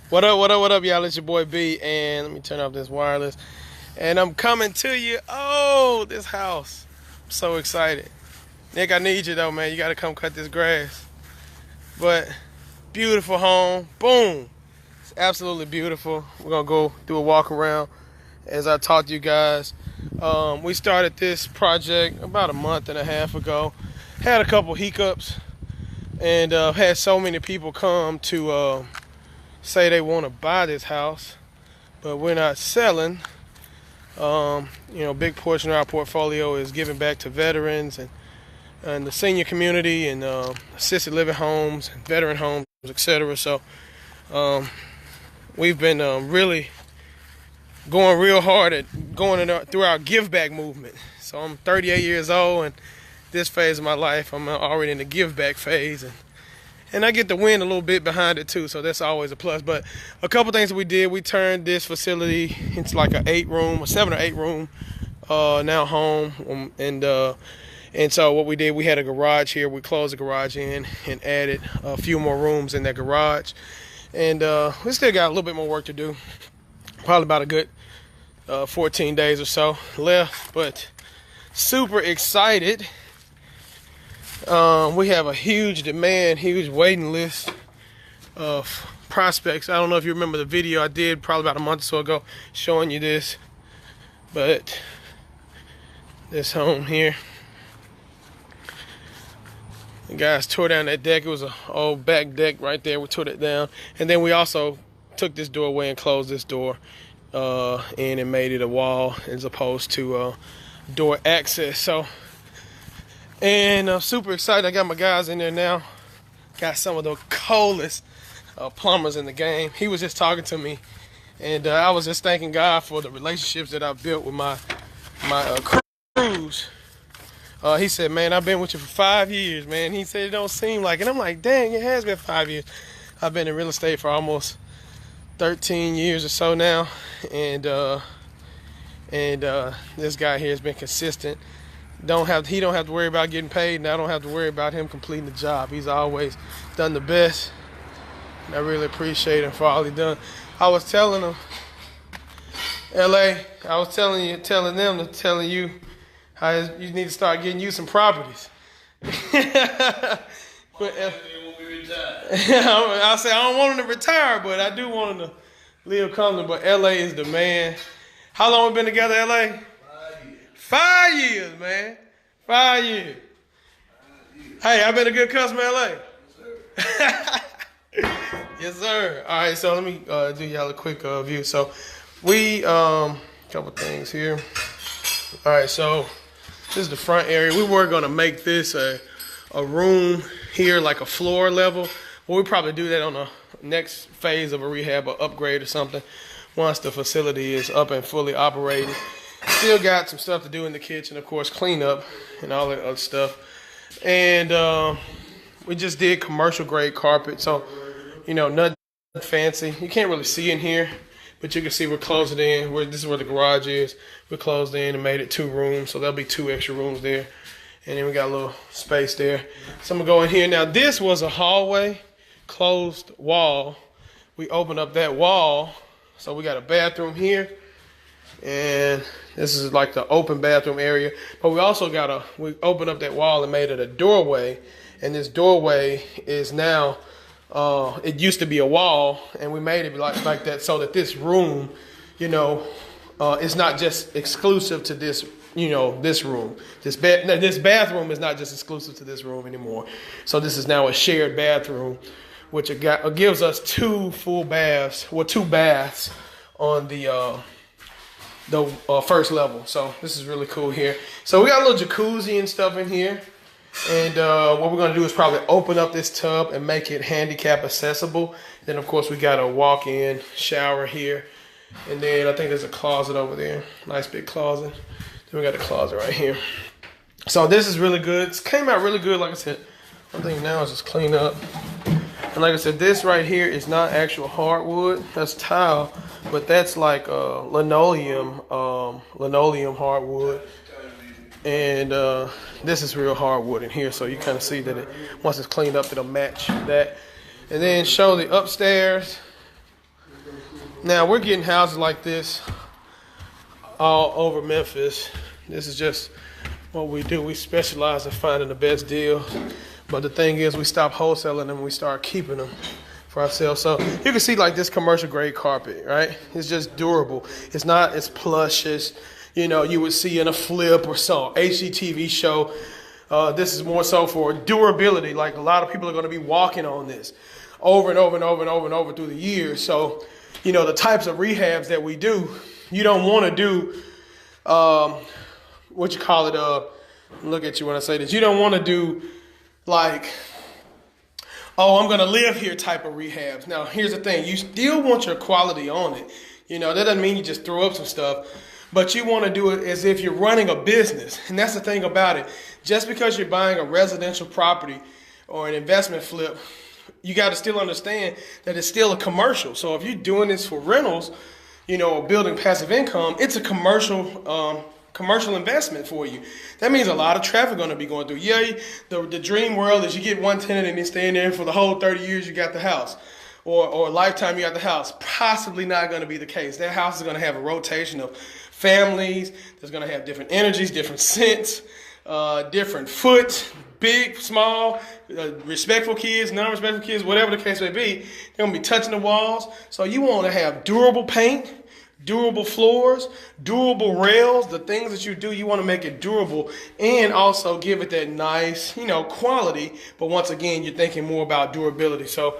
What up, what up, what up, y'all? It's your boy B, and let me turn off this wireless. And I'm coming to you. Oh, this house. I'm so excited. Nick, I need you though, man. You gotta come cut this grass. But beautiful home. Boom. It's absolutely beautiful. We're gonna go do a walk around as I talked to you guys. We started this project about a month and a half ago. Had a couple hiccups and had so many people come to say they want to buy this house, but we're not selling. Big portion of our portfolio is giving back to veterans and the senior community and assisted living homes, veteran homes, etc. So we've been really going real hard at going through our give back movement. So I'm 38 years old, and this phase of my life, I'm already in the give back phase, and I get the wind a little bit behind it too, so that's always a plus. But a couple things that we did, we turned this facility into like a 7 or 8 room now home, and so what we did, we had a garage here. We closed the garage in and added a few more rooms in that garage, and we still got a little bit more work to do. Probably about a good 14 days or so left, but super excited. We have a huge demand, huge waiting list of prospects. I don't know if you remember the video I did probably about a month or so ago showing you this, but this home here, the guys tore down that deck. It was an old back deck right there. We tore it down, and then we also took this doorway and closed this door in and made it a wall as opposed to door access. So, and I'm super excited. I got my guys in there now. Got some of the coldest plumbers in the game. He was just talking to me, and I was just thanking God for the relationships that I've built with my crews. He said, man, I've been with you for 5 years, man. He said, it don't seem like it. I'm like, dang, it has been 5 years. I've been in real estate for almost 13 years or so now, and this guy here has been consistent. He don't have to worry about getting paid, and I don't have to worry about him completing the job. He's always done the best, and I really appreciate him for all he's done. I was telling him, LA, I was telling you how you need to start getting you some properties. But, I say I don't want him to retire, but I do want him to live comfortably. But LA is the man. How long we been together, LA? 5 years. 5 years, man. 5 years. Hey, I've been a good customer, LA. Yes, sir. Yes, sir. All right, so let me do y'all a quick view. So we couple things here. All right, so this is the front area. We were gonna make this a room here, like a floor level. Well, we probably do that on the next phase of a rehab or upgrade or something once the facility is up and fully operating. Still got some stuff to do in the kitchen, of course, clean up and all that other stuff. And we just did commercial grade carpet, so nothing fancy. You can't really see in here, but you can see we're closing in. This is where the garage is. We closed in and made it 2 rooms, so there'll be 2 extra rooms there. And then we got a little space there. So I'm gonna go in here. Now this was a hallway, closed wall. We opened up that wall. So we got a bathroom here. And this is like the open bathroom area. But we also we opened up that wall and made it a doorway. And this doorway is now, it used to be a wall, and we made it like that so that this room, it's not just exclusive to this this room. This bathroom is not just exclusive to this room anymore. So this is now a shared bathroom, which gives us 2 full baths, 2 baths on the first level. So this is really cool here. So we got a little jacuzzi and stuff in here. And what we're gonna do is probably open up this tub and make it handicap accessible. Then of course we got a walk-in shower here. And then I think there's a closet over there. Nice big closet. Then we got the closet right here. So this is really good. It came out really good. Like I said, one thing now is just clean up. And like I said, this right here is not actual hardwood. That's tile, but that's like linoleum hardwood. And this is real hardwood in here, so you kind of see that once it's cleaned up, it'll match that. And then show the upstairs. Now we're getting houses like this all over Memphis. This is just what we do. We specialize in finding the best deals. But the thing is, we stop wholesaling them and we start keeping them for ourselves. So you can see like this commercial grade carpet, right? It's just durable. It's not as plush as, you know, you would see in a Flip or some HGTV show. This is more so for durability. Like a lot of people are going to be walking on this over and over and over and over and over through the years. So, you know, the types of rehabs that we do, you don't want to do, what you call it, look at you when I say this. You don't want to do like, oh, I'm going to live here type of rehabs. Now, here's the thing. You still want your quality on it. You know, that doesn't mean you just throw up some stuff. But you want to do it as if you're running a business. And that's the thing about it. Just because you're buying a residential property or an investment flip, you got to still understand that it's still a commercial. So if you're doing this for rentals, you know, or building passive income, it's a commercial investment for you. That means a lot of traffic going to be going through. Yeah, the dream world is you get one tenant and they stay in there for the whole 30 years you got the house. Or lifetime you got the house. Possibly not going to be the case. That house is going to have a rotation of families. There's going to have different energies, different scents, different foot, big, small, respectful kids, non-respectful kids, whatever the case may be. They're going to be touching the walls. So you want to have durable paint, durable floors, durable rails. The things that you do, you want to make it durable and also give it that nice, you know, quality. But once again, you're thinking more about durability. So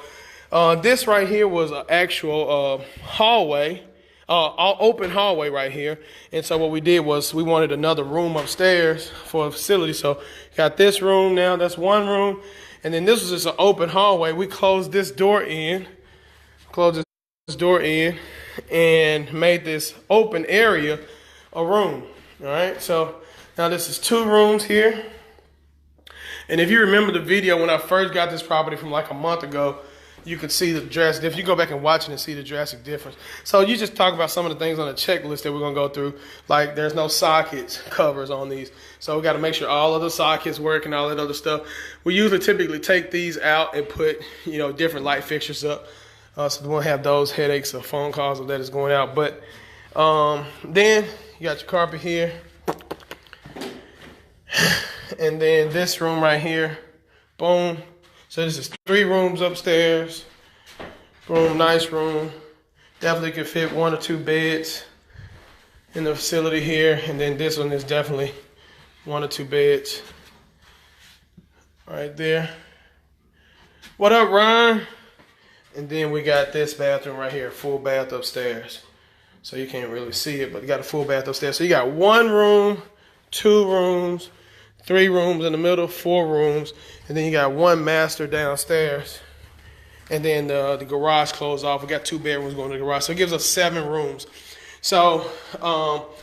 this right here was an actual hallway, open hallway right here. And so what we did was we wanted another room upstairs for a facility. So got this room now, that's one room. And then this was just an open hallway. We closed this door in, and made this open area a room. All right, so now this is two rooms here. And if you remember the video when I first got this property from like a month ago, you could see the drastic difference. You go back and watch it and see the drastic difference. So you just talk about some of the things on the checklist that we're going to go through. Like there's no sockets covers on these. So we got to make sure all of the sockets work and all that other stuff. We usually typically take these out and put, you know, different light fixtures up. So we won't have those headaches or phone calls of that is going out. But then you got your carpet here. And then this room right here. Boom. So this is 3 rooms upstairs. Boom, nice room. Definitely could fit 1 or 2 beds in the facility here. And then this one is definitely 1 or 2 beds. Right there. What up, Ryan? And then we got this bathroom right here, full bath upstairs. So you can't really see it, but you got a full bath upstairs. So you got 1 room, 2 rooms, 3 rooms in the middle, 4 rooms, and then you got 1 master downstairs. And then the garage closed off. We got 2 bedrooms going to the garage. So it gives us 7 rooms. So I'll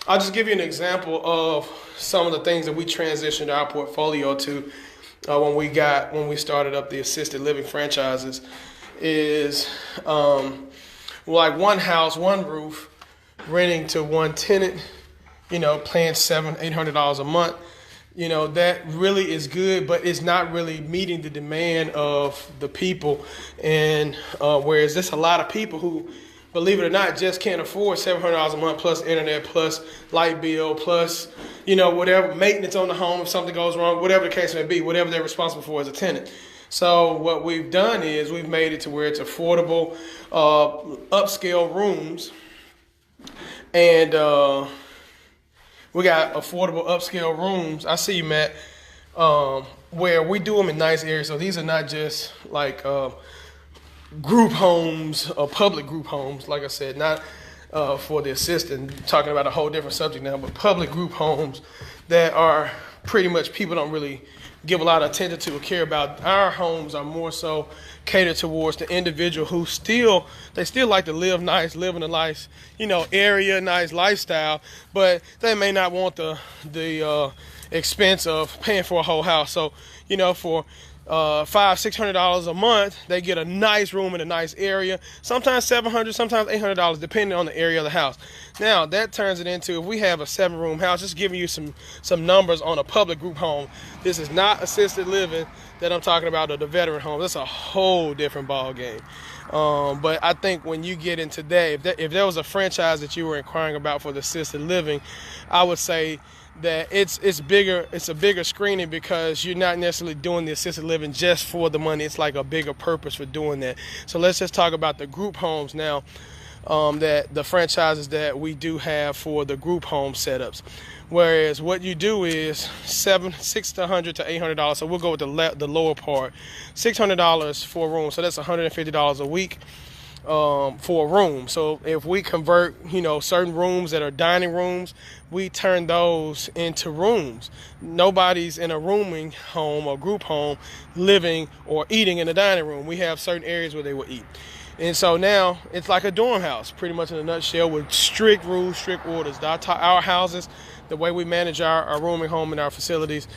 just give you an example of some of the things that we transitioned our portfolio to when we started up the assisted living franchises. Is like 1 house, 1 roof, renting to 1 tenant, you know, paying $700-800 a month. You know, that really is good, but it's not really meeting the demand of the people. And whereas there's a lot of people who, believe it or not, just can't afford $700 a month plus internet, plus light bill, plus, you know, whatever maintenance on the home if something goes wrong, whatever the case may be, whatever they're responsible for as a tenant. So what we've done is we've made it to where it's affordable, upscale rooms, and we got affordable upscale rooms. I see you, Matt, where we do them in nice areas. So these are not just like group homes or public group homes, like I said, not for the assistant, talking about a whole different subject now, but public group homes that are pretty much people don't really give a lot of attention to or care about. Our homes are more so catered towards the individual who still like to live nice, live in a nice, you know, area, nice lifestyle, but they may not want the expense of paying for a whole house. So, you know, for $500-600 a month, they get a nice room in a nice area. Sometimes $700, sometimes $800, depending on the area of the house. Now that turns it into, if we have a 7-room house, just giving you some numbers on a public group home. This is not assisted living that I'm talking about, or the veteran home. That's a whole different ball game. But I think when you get into that, if there was a franchise that you were inquiring about for the assisted living, I would say that it's bigger. It's a bigger screening because you're not necessarily doing the assisted living just for the money. It's like a bigger purpose for doing that. So let's just talk about the group homes now. That the franchises that we do have for the group home setups. Whereas what you do is $600 to $800. So we'll go with the lower part. $600 for a room. So that's $150 a week for a room. So if we convert, certain rooms that are dining rooms, we turn those into rooms. Nobody's in a rooming home or group home living or eating in the dining room. We have certain areas where they will eat. And so now it's like a dorm house, pretty much in a nutshell, with strict rules, strict orders. Our houses, the way we manage our rooming home and our facilities,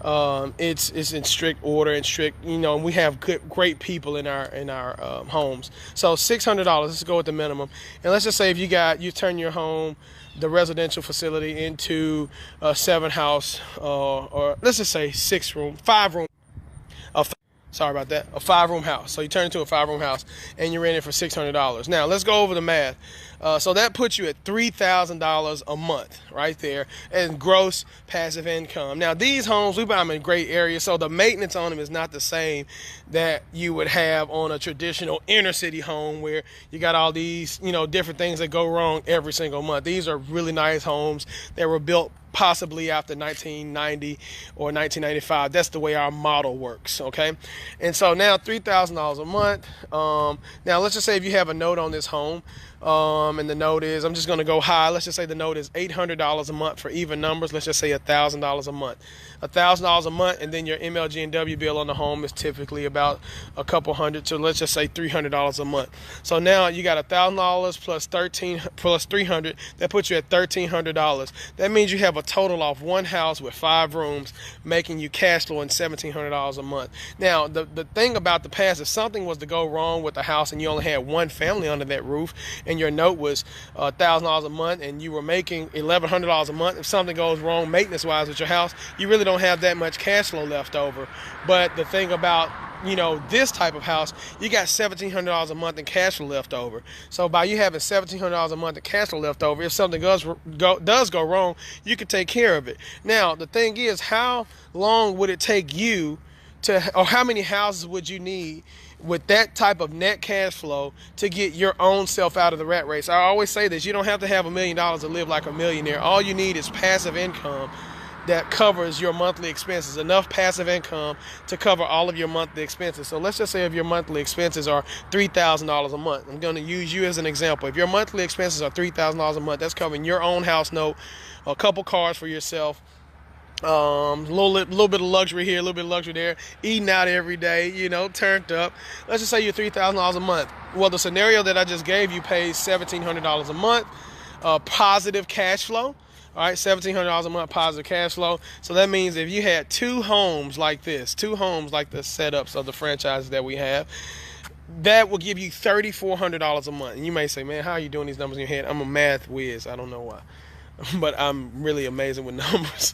it's in strict order and strict, and we have great people in our homes. So $600, let's go with the minimum. And let's just say if you turn your home, the residential facility, into a 7-house, or let's just say 5-room. Sorry about that. A 5-room house. So you turn it into a 5-room house and you rent it for $600. Now let's go over the math. So that puts you at $3,000 a month right there and gross passive income. Now these homes, we buy them in great areas, so the maintenance on them is not the same that you would have on a traditional inner city home where you got all these, different things that go wrong every single month. These are really nice homes that were built possibly after 1990 or 1995. That's the way our model works, okay? And so now $3,000 a month. Now let's just say if you have a note on this home, and the note is, I'm just going to go high. Let's just say the note is $800 a month for even numbers. Let's just say $1,000 a month. $1,000 a month, and then your MLG&W bill on the home is typically about a couple hundred, so let's just say $300 a month. So now you got $1,000 plus $300. That puts you at $1,300. That means you have a total of one house with 5 rooms, making you cash flowing $1,700 a month. Now the thing about the past, if something was to go wrong with the house and you only had one family under that roof, and your note was $1,000 a month, and you were making $1,100 a month, if something goes wrong maintenance-wise with your house, you really don't have that much cash flow left over. But the thing about this type of house, you got $1,700 a month in cash flow left over. So by you having $1,700 a month in cash flow left over, if something does go wrong, you can take care of it. Now the thing is, how long would it take you or how many houses would you need with that type of net cash flow to get your own self out of the rat race? I always say this: you don't have to have $1 million to live like a millionaire. All you need is passive income that covers your monthly expenses, enough passive income to cover all of your monthly expenses. So let's just say if your monthly expenses are $3,000 a month, I'm going to use you as an example. If your monthly expenses are $3,000 a month, that's covering your own house note, a couple cars for yourself, a little bit of luxury here, a little bit of luxury there, eating out every day, turned up. Let's just say you're $3,000 a month. Well, the scenario that I just gave you pays $1,700 a month, positive cash flow. All right, $1,700 a month positive cash flow. So that means if you had 2 homes like the setups of the franchises that we have, that will give you $3,400 a month. And you may say, man, how are you doing these numbers in your head? I'm a math whiz. I don't know why. But I'm really amazing with numbers.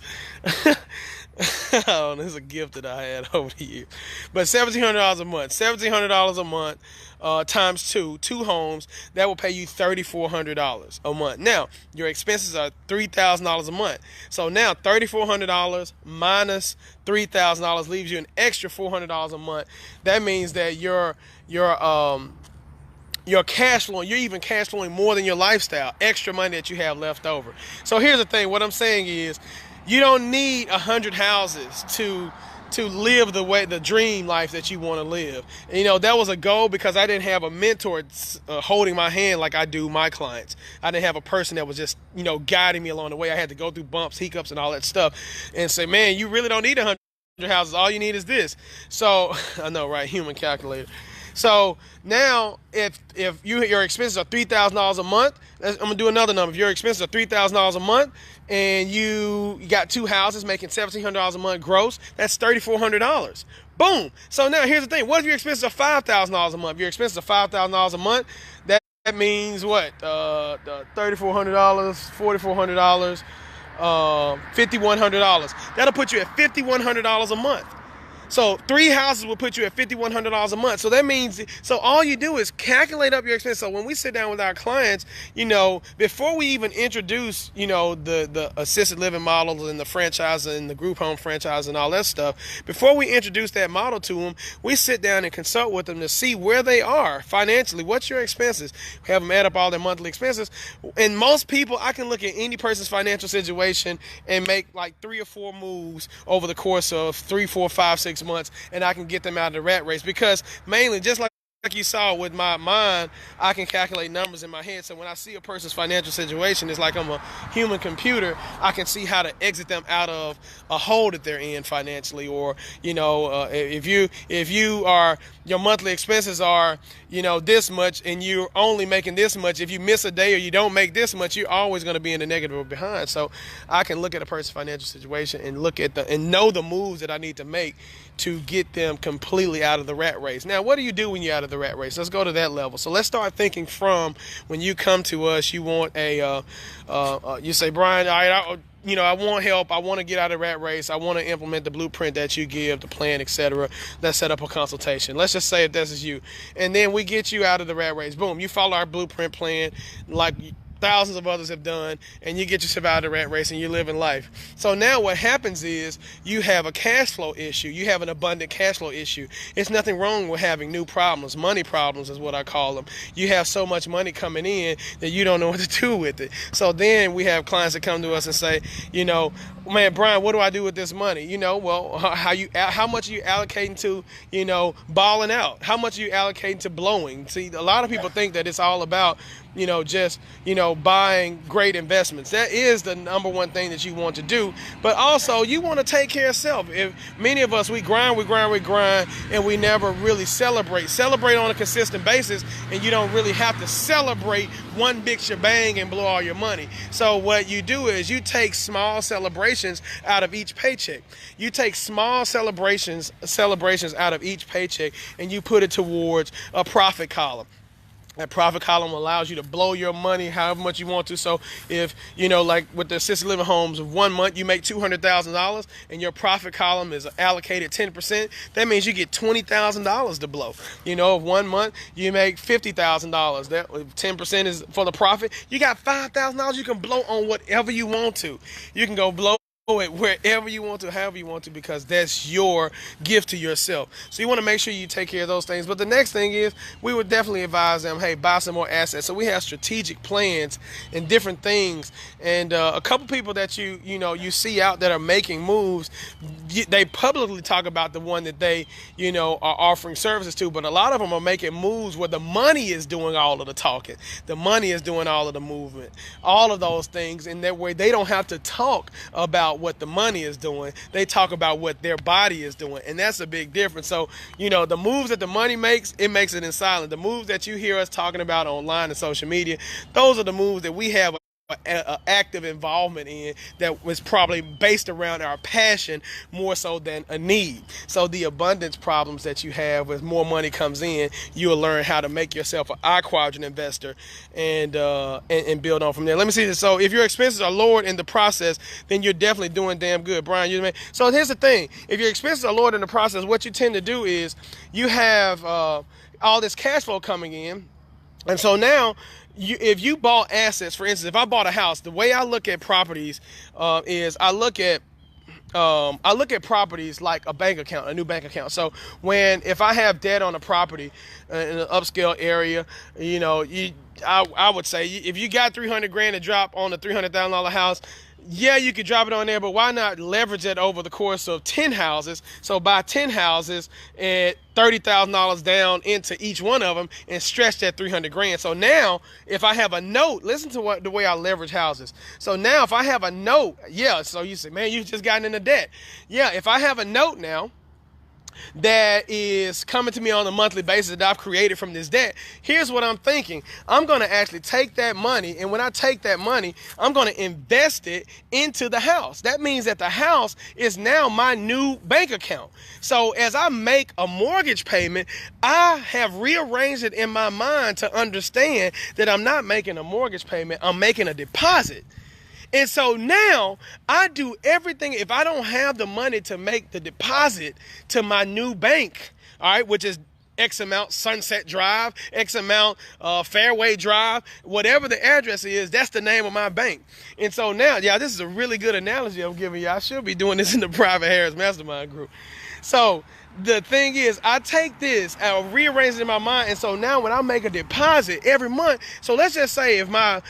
Oh, this is a gift that I had over the years. But $1,700 a month. $1,700 a month times 2 homes, that will pay you $3,400 a month. Now, your expenses are $3,000 a month. So now $3,400 minus $3,000 leaves you an extra $400 a month. That means that your cash flow, you're even cash flowing more than your lifestyle, extra money that you have left over. So here's the thing, what I'm saying is, you don't need 100 houses to live the dream life that you want to live. And, that was a goal because I didn't have a mentor holding my hand like I do my clients. I didn't have a person that was just, guiding me along the way. I had to go through bumps, hiccups, and all that stuff and say, man, you really don't need 100 houses. All you need is this. So, I know, right? Human calculator. So now, if your expenses are $3,000 a month, I'm gonna do another number. If your expenses are $3,000 a month, and you got 2 houses making $1,700 a month gross, that's $3,400. Boom. So now here's the thing: what if your expenses are $5,000 a month? If your expenses are $5,000 a month, that means what? $3,400, $4,400, $5,100. That'll put you at $5,100 a month. So 3 houses will put you at $5,100 a month. So that means, so all you do is calculate up your expense. So when we sit down with our clients, before we even introduce, the assisted living models and the franchise and the group home franchise and all that stuff, before we introduce that model to them, we sit down and consult with them to see where they are financially. What's your expenses? We have them add up all their monthly expenses. And most people, I can look at any person's financial situation and make like 3 or 4 moves over the course of 3, 4, 5, 6 months, and I can get them out of the rat race, because mainly, just like you saw with my mind, I can calculate numbers in my head. So when I see a person's financial situation, it's like I'm a human computer. I can see how to exit them out of a hole that they're in financially. Or, if you are, your monthly expenses are, this much, and you're only making this much. If you miss a day or you don't make this much, you're always going to be in the negative or behind. So I can look at a person's financial situation and and know the moves that I need to make to get them completely out of the rat race. Now, what do you do when you're out of the rat race? Let's go to that level. So let's start thinking from when you come to us, you want you say, Bryan, all right, I want help. I want to get out of the rat race. I want to implement the blueprint that you give, the plan, etc. Let's set up a consultation. Let's just say if this is you. And then we get you out of the rat race. Boom, you follow our blueprint plan like thousands of others have done, and you get yourself out of the rat race and you're living life. So now what happens is you have a cash flow issue. You have an abundant cash flow issue. It's nothing wrong with having new problems. Money problems is what I call them. You have so much money coming in that you don't know what to do with it. So then we have clients that come to us and say, man, Bryan, what do I do with this money? Well, how much are you allocating to, balling out? How much are you allocating to blowing? See, a lot of people think that it's all about, just, buying great investments. That is the number one thing that you want to do. But also, you want to take care of self. If many of us, we grind, and we never really celebrate on a consistent basis, and you don't really have to celebrate one big shebang and blow all your money. So what you do is you take small celebrations out of each paycheck. You take small celebrations out of each paycheck, and you put it towards a profit column. That profit column allows you to blow your money however much you want to. So if, like with the assisted living homes, 1 month you make $200,000 and your profit column is allocated 10%, that means you get $20,000 to blow. If 1 month you make $50,000, that 10% is for the profit, you got $5,000 you can blow on whatever you want to. You can go blow it wherever you want to, however you want to, because that's your gift to yourself. So you want to make sure you take care of those things. But the next thing is, we would definitely advise them, hey, buy some more assets. So we have strategic plans and different things. And a couple people that you see out that are making moves, they publicly talk about the one that they are offering services to, but a lot of them are making moves where the money is doing all of the talking, the money is doing all of the movement, all of those things, and that way they don't have to talk about what the money is doing. They talk about what their body is doing, and that's a big difference. So the moves that the money makes, it makes it in silence. The moves that you hear us talking about online and social media, those are the moves that we have active involvement in, that was probably based around our passion more so than a need. So the abundance problems that you have as more money comes in, you'll learn how to make yourself an I quadrant investor and build on from there. Let me see this. So if your expenses are lowered in the process, then you're definitely doing damn good, Bryan. So here's the thing: if your expenses are lowered in the process, what you tend to do is you have all this cash flow coming in, and so now, if you bought assets, for instance, if I bought a house, the way I look at properties is I look at properties like a bank account, a new bank account. So if I have debt on a property in an upscale area, I would say if you got $300,000 to drop on a $300,000 house, yeah, you could drop it on there, but why not leverage it over the course of 10 houses? So buy 10 houses at $30,000 down into each one of them and stretch that $300,000. So now, if I have a note, listen to the way I leverage houses. So now, if I have a note, so you say, man, you've just gotten into debt. Yeah, if I have a note now that is coming to me on a monthly basis that I've created from this debt, here's what I'm thinking. I'm going to actually take that money, and when I take that money, I'm going to invest it into the house. That means that the house is now my new bank account. So as I make a mortgage payment, I have rearranged it in my mind to understand that I'm not making a mortgage payment, I'm making a deposit. And so now I do everything. If I don't have the money to make the deposit to my new bank, all right, which is X amount Sunset Drive, X amount Fairway Drive, whatever the address is, that's the name of my bank. And so now, yeah, this is a really good analogy I'm giving you. I should be doing this in the Private Harris Mastermind group. So the thing is, I take this, I'll rearrange it in my mind, and so now when I make a deposit every month, so let's just say if my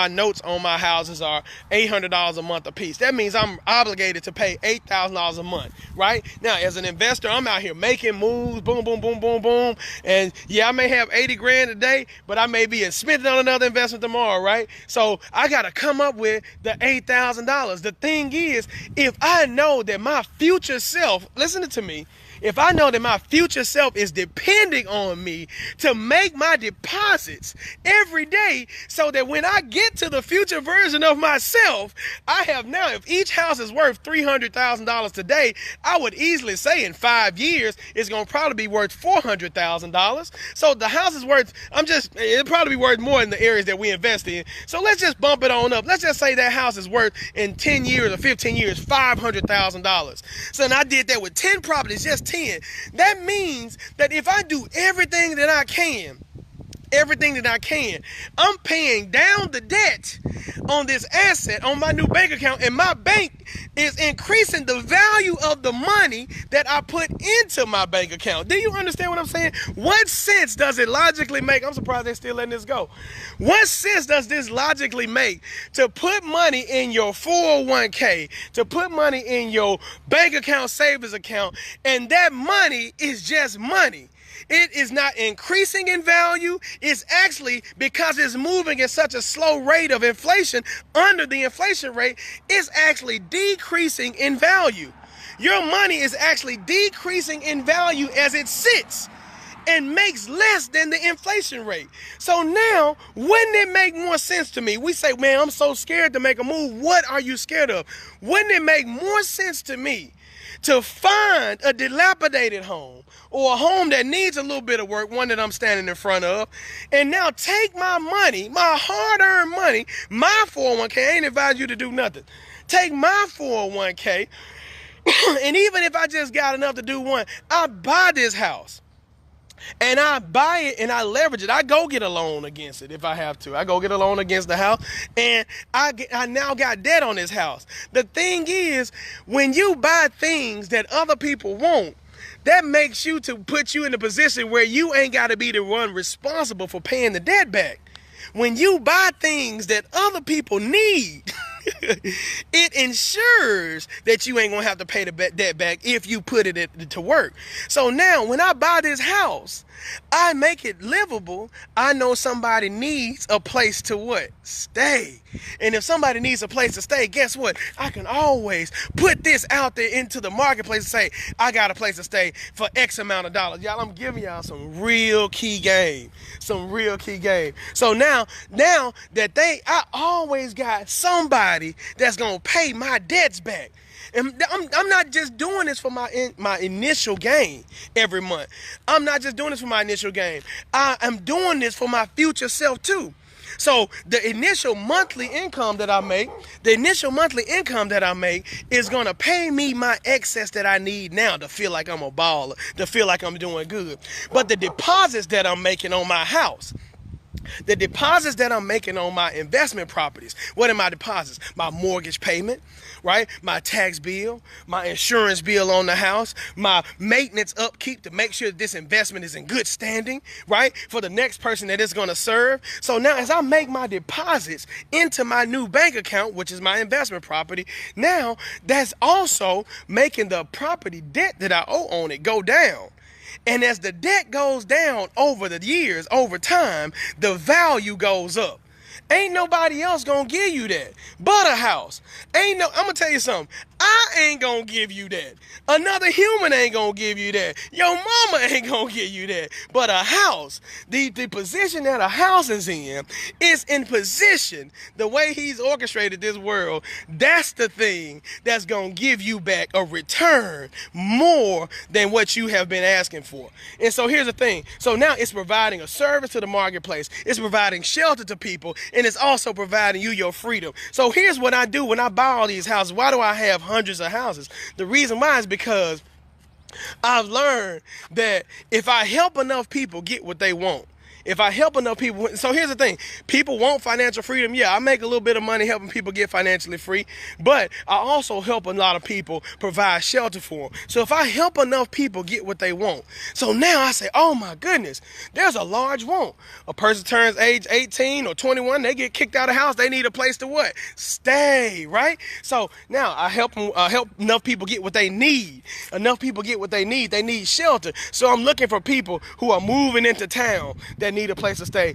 notes on my houses are $800 a month a piece, that means I'm obligated to pay $8,000 a month, right? Now, as an investor, I'm out here making moves, boom, boom, boom, boom, boom, and yeah, I may have 80 grand today, but I may be spending on another investment tomorrow, right? So I got to come up with the $8,000. The thing is, if I know that my future self, listen to me, if I know that my future self is depending on me to make my deposits every day so that when I get to the future version of myself, I have now, if each house is worth $300,000 today, I would easily say in 5 years, it's going to probably be worth $400,000. So the house is worth, it'll probably be worth more in the areas that we invest in. So let's just bump it on up. Let's just say that house is worth in 10 years or 15 years, $500,000. So then I did that with 10 properties, just 10. That means that if I do everything that I can, I'm paying down the debt on this asset, on my new bank account, and my bank is increasing the value of the money that I put into my bank account. Do you understand what I'm saying? What sense does it logically make? I'm surprised they're still letting this go. What sense does this logically make to put money in your 401k, to put money in your bank account, savings account, and that money is just money? It is not increasing in value. It's actually, because it's moving at such a slow rate of inflation, under the inflation rate, it's actually decreasing in value. Your money is actually decreasing in value as it sits and makes less than the inflation rate. So now, wouldn't it make more sense to me? We say, man, I'm so scared to make a move. What are you scared of? Wouldn't it make more sense to me to find a dilapidated home or a home that needs a little bit of work, one that I'm standing in front of, and now take my money, my hard-earned money, my 401k, I ain't advise you to do nothing. Take my 401k, and even if I just got enough to do one, I buy this house. And I buy it and I leverage it. I go get a loan against it if I have to. I go get a loan against the house, and I now got debt on this house. The thing is, when you buy things that other people want, that makes you to put you in a position where you ain't got to be the one responsible for paying the debt back. When you buy things that other people need, it ensures that you ain't gonna have to pay the debt back if you put it to work. So now when I buy this house, I make it livable. I know somebody needs a place to what? Stay. And if somebody needs a place to stay, guess what? I can always put this out there into the marketplace and say, I got a place to stay for X amount of dollars. Y'all, I'm giving y'all some real key game. So now that I always got somebody that's going to pay my debts back. And I'm not just doing this for my initial gain every month. I'm not just doing this for my initial gain. I am doing this for my future self too. So the initial monthly income that I make is going to pay me my excess that I need now to feel like I'm a baller, to feel like I'm doing good. But the deposits that I'm making on my house, the deposits that I'm making on my investment properties, what are my deposits? My mortgage payment, right? My tax bill, my insurance bill on the house, my maintenance upkeep to make sure that this investment is in good standing, right? For the next person that it's going to serve. So now as I make my deposits into my new bank account, which is my investment property, now that's also making the property debt that I owe on it go down. And as the debt goes down over the years, over time, the value goes up. Ain't nobody else gonna give you that but a house. I'm gonna tell you something. I ain't gonna give you that. Another human ain't gonna give you that. Your mama ain't gonna give you that. But a house, the position that a house is in position, the way he's orchestrated this world, that's the thing that's gonna give you back a return more than what you have been asking for. And so here's the thing. So now it's providing a service to the marketplace. It's providing shelter to people, and it's also providing you your freedom. So here's what I do when I buy all these houses. Why do I have hundreds of houses? The reason why is because I've learned that if I help enough people get what they want, if I help enough people, so here's the thing, people want financial freedom. Yeah, I make a little bit of money helping people get financially free, but I also help a lot of people provide shelter for them. So if I help enough people get what they want, so now I say, oh my goodness, there's a large want. A person turns age 18 or 21, they get kicked out of the house, they need a place to what? Stay, right? So now I help enough people get what they need. Enough people get what they need shelter. So I'm looking for people who are moving into town that need a place to stay,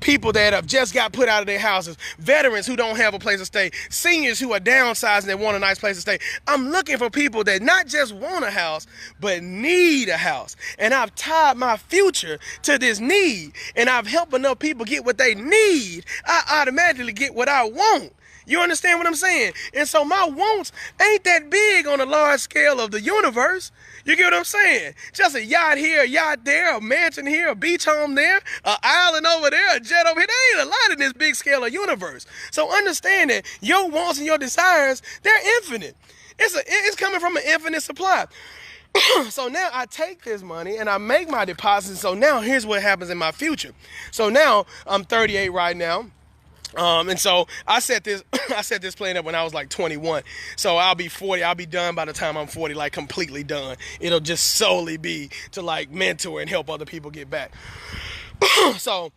people that have just got put out of their houses, veterans who don't have a place to stay, seniors who are downsizing that want a nice place to stay. I'm looking for people that not just want a house, but need a house. And I've tied my future to this need, and I've helped enough people get what they need, I automatically get what I want. You understand what I'm saying? And so my wants ain't that big on a large scale of the universe. You get what I'm saying? Just a yacht here, a yacht there, a mansion here, a beach home there, an island over there, a jet over here. There ain't a lot in this big scale of universe. So understand that your wants and your desires, they're infinite. It's coming from an infinite supply. So now I take this money and I make my deposits. So now here's what happens in my future. So now I'm 38 right now. And so I set this plan up when I was like 21. So I'll be 40. I'll be done by the time I'm 40, like completely done. It'll just solely be to like mentor and help other people get back. So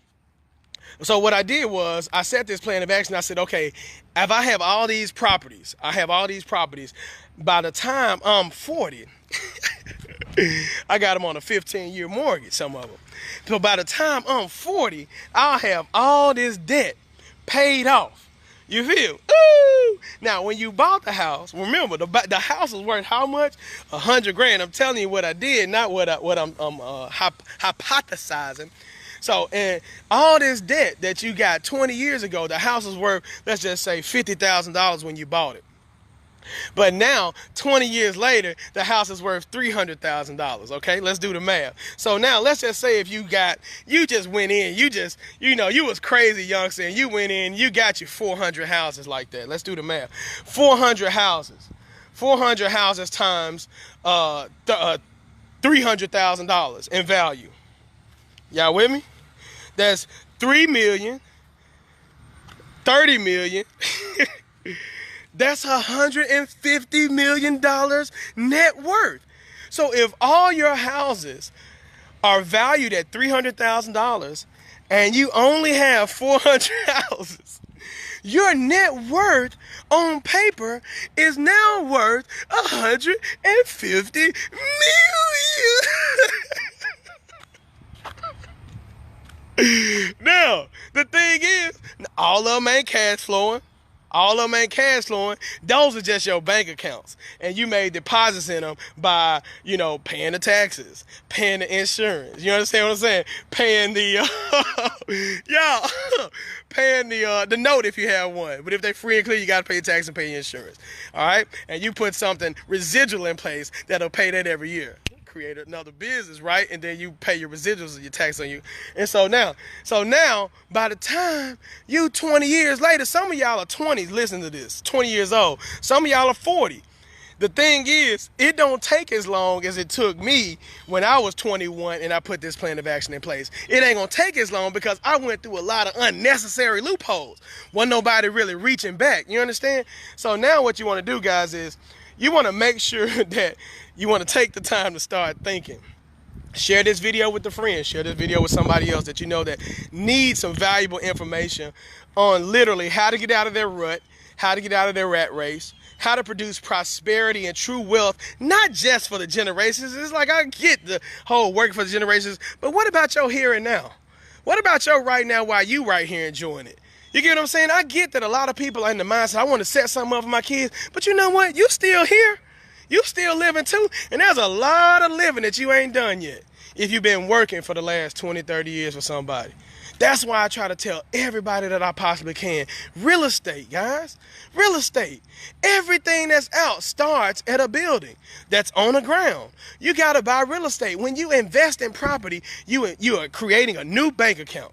what I did was I set this plan of action. I said, okay, if I have all these properties, by the time I'm 40, I got them on a 15-year mortgage, some of them. So by the time I'm 40, I'll have all this debt paid off. You feel? Ooh! Now, when you bought the house, remember the house was worth how much? $100,000. I'm telling you what I did, not what I'm hypothesizing. So, and all this debt that you got 20 years ago, the house was worth, let's just say $50,000 when you bought it. But now, 20 years later, the house is worth $300,000, okay? Let's do the math. So now, let's just say if you just went in, you was crazy youngster, and you went in, you got you 400 houses like that. Let's do the math. 400 houses. 400 houses times $300,000 in value. Y'all with me? That's 3 million, 30 million. That's $150 million net worth. So if all your houses are valued at $300,000 and you only have 400 houses, your net worth on paper is now worth $150 million. Now, the thing is, all of them ain't cash flowing. Those are just your bank accounts. And you made deposits in them by, paying the taxes, paying the insurance. You understand what I'm saying? Paying the, paying the note if you have one. But if they're free and clear, you got to pay your tax and pay your insurance. All right? And you put something residual in place that'll pay that every year. Create another business, right? And then you pay your residuals of your tax on you. And so now, by the time you 20 years later, some of y'all are 20s, listen to this, 20 years old. Some of y'all are 40. The thing is, it don't take as long as it took me when I was 21 and I put this plan of action in place. It ain't gonna take as long because I went through a lot of unnecessary loopholes. Wasn't nobody really reaching back, you understand? So now what you wanna do, guys, is you wanna make sure that you want to take the time to start thinking. Share this video with a friend. Share this video with somebody else that you know that needs some valuable information on literally how to get out of their rut, how to get out of their rat race, how to produce prosperity and true wealth, not just for the generations. It's like I get the whole working for the generations, but what about your here and now? What about your right now while you right here enjoying it? You get what I'm saying? I get that a lot of people are in the mindset, I want to set something up for my kids. But you know what? You still here. You still living too. And there's a lot of living that you ain't done yet if you've been working for the last 20, 30 years for somebody. That's why I try to tell everybody that I possibly can. Real estate, guys. Real estate. Everything that's out starts at a building that's on the ground. You got to buy real estate. When you invest in property, you are creating a new bank account.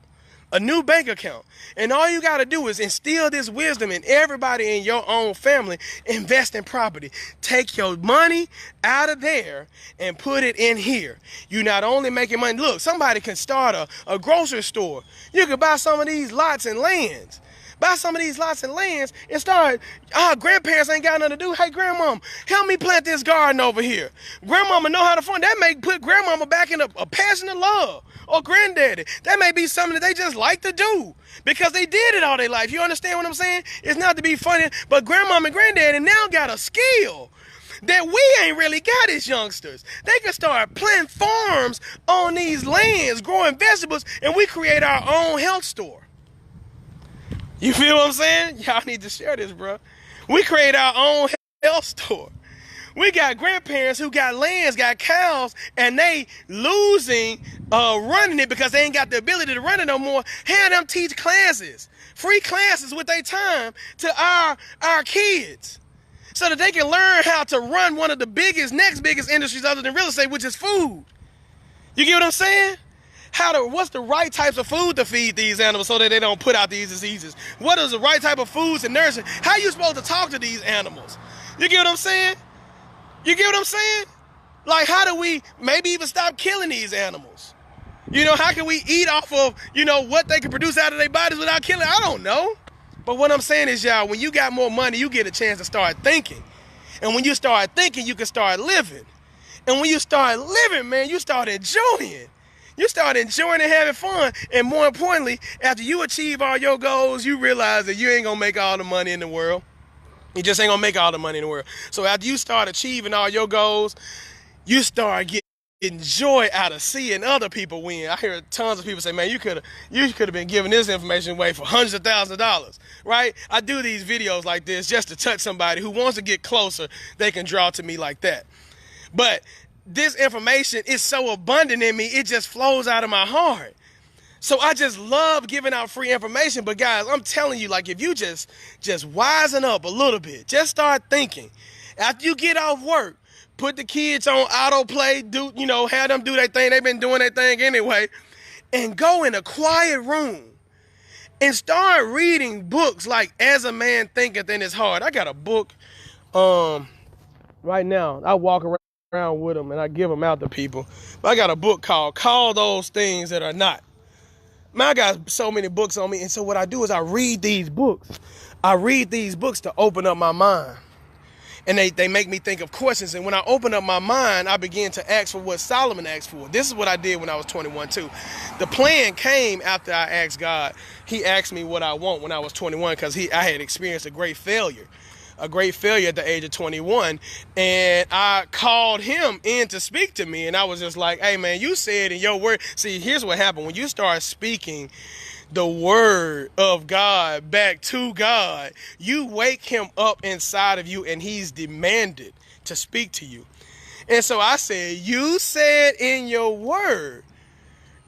A new bank account. And all you got to do is instill this wisdom in everybody in your own family. Invest in property. Take your money out of there and put it in here. You not only making money. Look, somebody can start a grocery store. You could buy some of these lots and lands. Buy some of these lots and lands and start. Grandparents ain't got nothing to do. Hey, grandmama, help me plant this garden over here. Grandmama know how to farm. That may put grandmama back in a passion of love. Or granddaddy. That may be something that they just like to do because they did it all their life. You understand what I'm saying? It's not to be funny, but grandmama and granddaddy now got a skill that we ain't really got as youngsters. They can start planting farms on these lands, growing vegetables, and we create our own health store. You feel what I'm saying? Y'all need to share this, bro. We create our own health store. We got grandparents who got lands, got cows, and they losing running it because they ain't got the ability to run it no more. Have them teach classes, free classes with their time to our kids so that they can learn how to run one of the next biggest industries other than real estate, which is food. You get what I'm saying? What's the right types of food to feed these animals so that they don't put out these diseases? What is the right type of foods and nourishment? How you supposed to talk to these animals? You get what I'm saying? You get what I'm saying? Like, how do we maybe even stop killing these animals? You know, how can we eat off of, what they can produce out of their bodies without killing? I don't know. But what I'm saying is, y'all, when you got more money, you get a chance to start thinking. And when you start thinking, you can start living. And when you start living, man, you start enjoying. You start enjoying and having fun. And more importantly, after you achieve all your goals, you realize that you ain't going to make all the money in the world. You just ain't gonna make all the money in the world. So after you start achieving all your goals, you start getting joy out of seeing other people win. I hear tons of people say, man, you could have been giving this information away for hundreds of thousands of dollars, right? I do these videos like this just to touch somebody who wants to get closer. They can draw to me like that. But this information is so abundant in me, it just flows out of my heart. So I just love giving out free information. But guys, I'm telling you, like, if you just wisen up a little bit, just start thinking. After you get off work, put the kids on autoplay, have them do their thing. They've been doing their thing anyway. And go in a quiet room and start reading books like As a Man Thinketh in His Heart. I got a book right now. I walk around with them and I give them out to people. But I got a book called Call Those Things That Are Not. Man, I got so many books on me, and so what I do is I read these books. I read these books to open up my mind. And they make me think of questions, and when I open up my mind, I begin to ask for what Solomon asked for. This is what I did when I was 21 too. The plan came after I asked God. He asked me what I want when I was 21 because I had experienced a great failure at the age of 21, and I called him in to speak to me, and I was just like, hey man, you said in your word. See, here's what happened. When you start speaking the word of God back to God, you wake him up inside of you, and he's demanded to speak to you. And so I said, you said in your word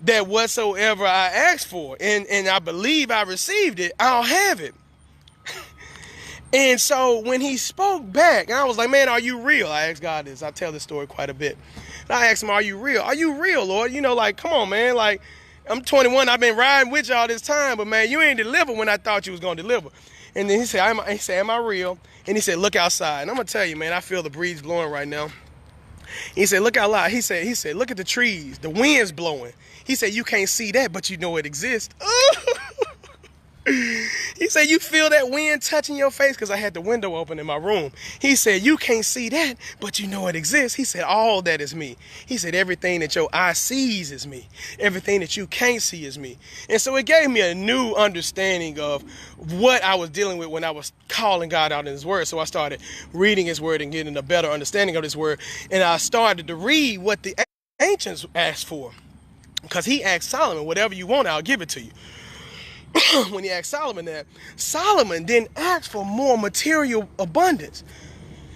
that whatsoever I asked for, and I believe I received it, I'll have it. And so when he spoke back, I was like, man, are you real? I asked God this. I tell this story quite a bit. And I asked him, are you real? Are you real, Lord? Like, come on, man. Like, I'm 21. I've been riding with y'all this time. But, man, you ain't delivered when I thought you was going to deliver. And then he said, am I real? And he said, look outside. And I'm going to tell you, man, I feel the breeze blowing right now. He said, look out loud. He said, look at the trees. The wind's blowing. He said, you can't see that, but you know it exists. He said, you feel that wind touching your face? Because I had the window open in my room. He said, you can't see that, but you know it exists. He said, all that is me. He said, everything that your eye sees is me. Everything that you can't see is me. And so it gave me a new understanding of what I was dealing with when I was calling God out in his word. So I started reading his word and getting a better understanding of his word. And I started to read what the ancients asked for. Because he asked Solomon, whatever you want, I'll give it to you. when he asked Solomon that, Solomon didn't ask for more material abundance.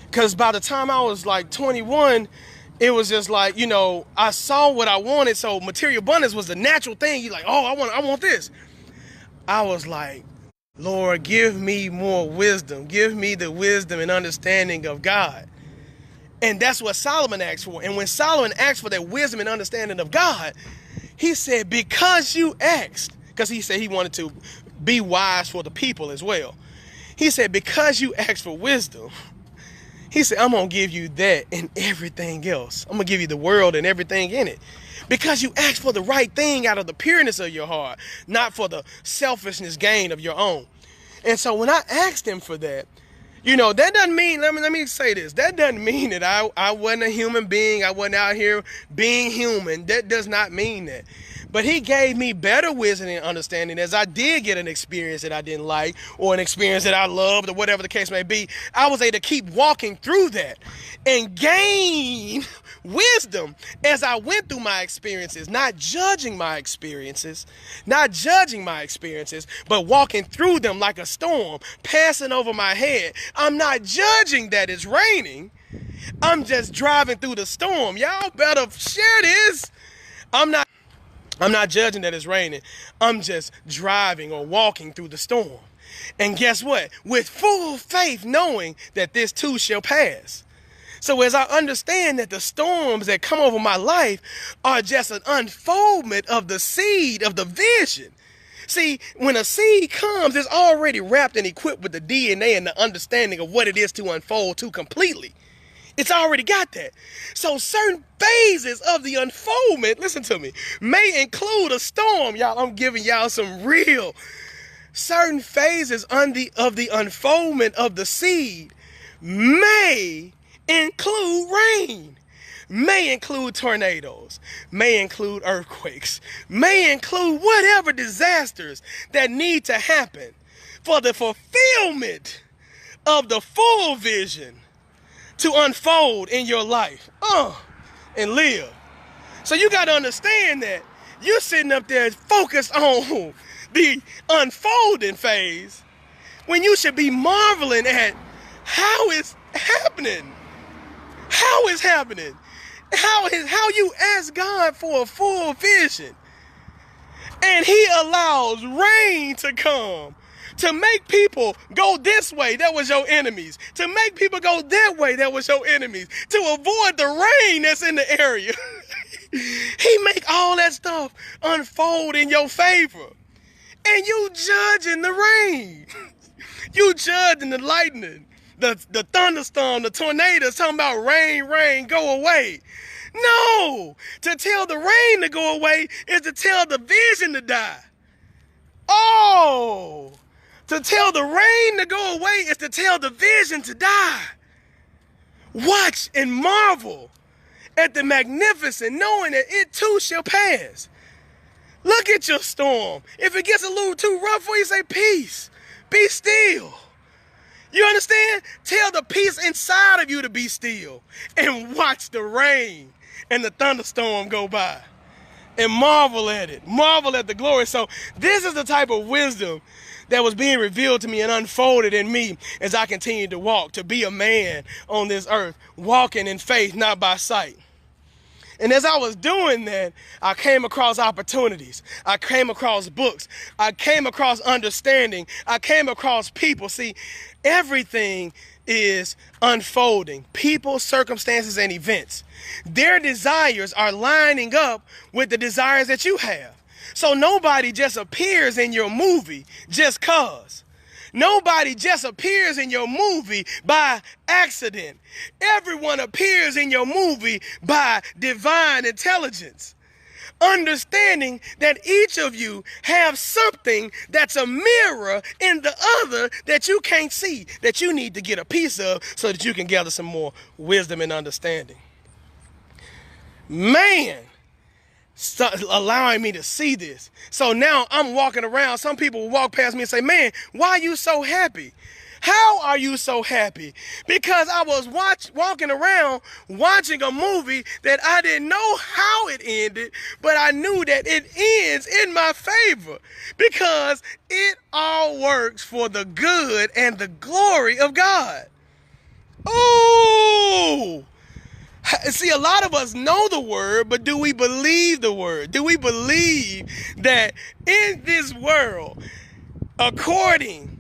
Because by the time I was like 21, it was just like, I saw what I wanted. So material abundance was the natural thing. You're like, oh, I want this. I was like, Lord, give me more wisdom. Give me the wisdom and understanding of God. And that's what Solomon asked for. And when Solomon asked for that wisdom and understanding of God, he said, because you asked, because he said he wanted to be wise for the people as well. He said, because you asked for wisdom, he said, I'm going to give you that and everything else. I'm going to give you the world and everything in it. Because you asked for the right thing out of the pureness of your heart, not for the selfishness gain of your own. And so when I asked him for that, that doesn't mean, let me say this. That doesn't mean that I wasn't a human being. I wasn't out here being human. That does not mean that. But he gave me better wisdom and understanding as I did get an experience that I didn't like or an experience that I loved or whatever the case may be. I was able to keep walking through that and gain wisdom as I went through my experiences, not judging my experiences, but walking through them like a storm, passing over my head. I'm not judging that it's raining. I'm just driving through the storm. Y'all better share this. I'm not judging that it's raining. I'm just driving or walking through the storm. And guess what? With full faith, knowing that this too shall pass. So as I understand that the storms that come over my life are just an unfoldment of the seed of the vision. See, when a seed comes, it's already wrapped and equipped with the DNA and the understanding of what it is to unfold to completely. It's already got that. So certain phases of the unfoldment, listen to me, may include a storm. Y'all, I'm giving y'all some real. Certain phases of the unfoldment of the seed may include rain, may include tornadoes, may include earthquakes, may include whatever disasters that need to happen for the fulfillment of the full vision to unfold in your life and live. So you got to understand that you're sitting up there focused on the unfolding phase when you should be marveling at how it's happening. How it's happening. How you ask God for a full vision. And he allows rain to come to make people go this way, that was your enemies. To make people go that way, that was your enemies. To avoid the rain that's in the area. He make all that stuff unfold in your favor. And you judging the rain. You judging the lightning, the thunderstorm, the tornadoes, talking about rain, go away. No, to tell the rain to go away is to tell the vision to die. Oh, to tell the rain to go away is to tell the vision to die. Watch and marvel at the magnificent, knowing that it too shall pass. Look at your storm. If it gets a little too rough for you, say peace. Be still. You understand? Tell the peace inside of you to be still and watch the rain and the thunderstorm go by and marvel at it. Marvel at the glory. So this is the type of wisdom that was being revealed to me and unfolded in me as I continued to walk, to be a man on this earth, walking in faith, not by sight. And as I was doing that, I came across opportunities. I came across books. I came across understanding. I came across people. See, everything is unfolding. People, circumstances, and events. Their desires are lining up with the desires that you have. So nobody just appears in your movie just cause. Nobody just appears in your movie by accident. Everyone appears in your movie by divine intelligence. Understanding that each of you have something that's a mirror in the other that you can't see, that you need to get a piece of so that you can gather some more wisdom and understanding. Man, allowing me to see this. So now I'm walking around. Some people will walk past me and say, man, why are you so happy? How are you so happy? Because I was walking around watching a movie that I didn't know how it ended, but I knew that it ends in my favor because it all works for the good and the glory of God. Ooh! See, a lot of us know the word, but do we believe the word? Do we believe that in this world, according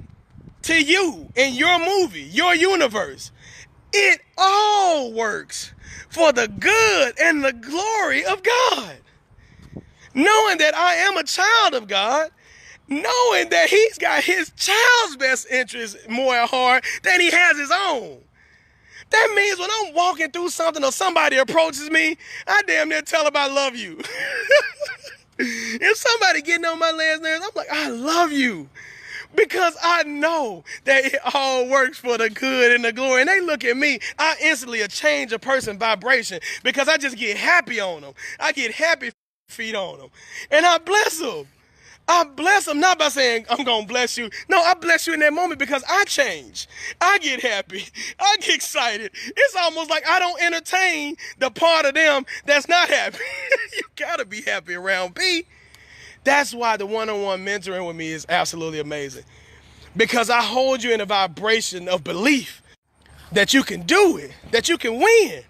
to you, in your movie, your universe, it all works for the good and the glory of God? Knowing that I am a child of God, knowing that he's got his child's best interest more at heart than he has his own. That means when I'm walking through something or somebody approaches me, I damn near tell them I love you. If somebody getting on my last nerves, I'm like, I love you. Because I know that it all works for the good and the glory. And they look at me, I instantly change a person's vibration because I just get happy on them. I get happy feet on them. And I bless them. I bless them not by saying, I'm going to bless you. No, I bless you in that moment because I change. I get happy. I get excited. It's almost like I don't entertain the part of them that's not happy. You got to be happy around me. That's why the one-on-one mentoring with me is absolutely amazing. Because I hold you in a vibration of belief that you can do it, that you can win.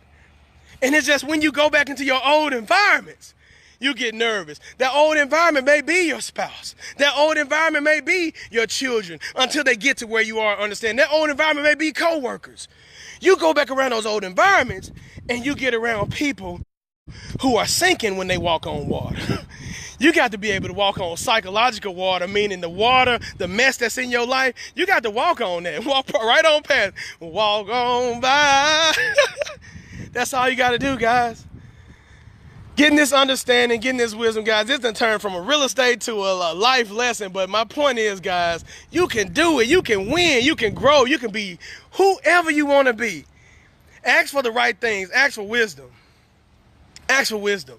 And it's just when you go back into your old environments, you get nervous. That old environment may be your spouse. That old environment may be your children until they get to where you are, understand. That old environment may be co-workers. You go back around those old environments and you get around people who are sinking when they walk on water. You got to be able to walk on psychological water, meaning the water, the mess that's in your life, you got to walk on that. Walk right on past. Walk on by. That's all you got to do, guys. Getting this understanding, getting this wisdom, guys, this done turned from a real estate to a life lesson. But my point is, guys, you can do it. You can win. You can grow. You can be whoever you want to be. Ask for the right things. Ask for wisdom. Ask for wisdom.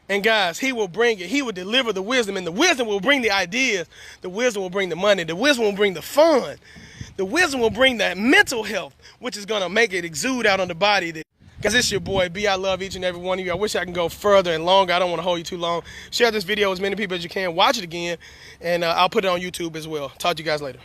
And guys, he will bring it. He will deliver the wisdom. And the wisdom will bring the ideas. The wisdom will bring the money. The wisdom will bring the fun. The wisdom will bring that mental health, which is going to make it exude out on the body. Because it's your boy, B. I love each and every one of you. I wish I can go further and longer. I don't want to hold you too long. Share this video with as many people as you can. Watch it again. And I'll put it on YouTube as well. Talk to you guys later.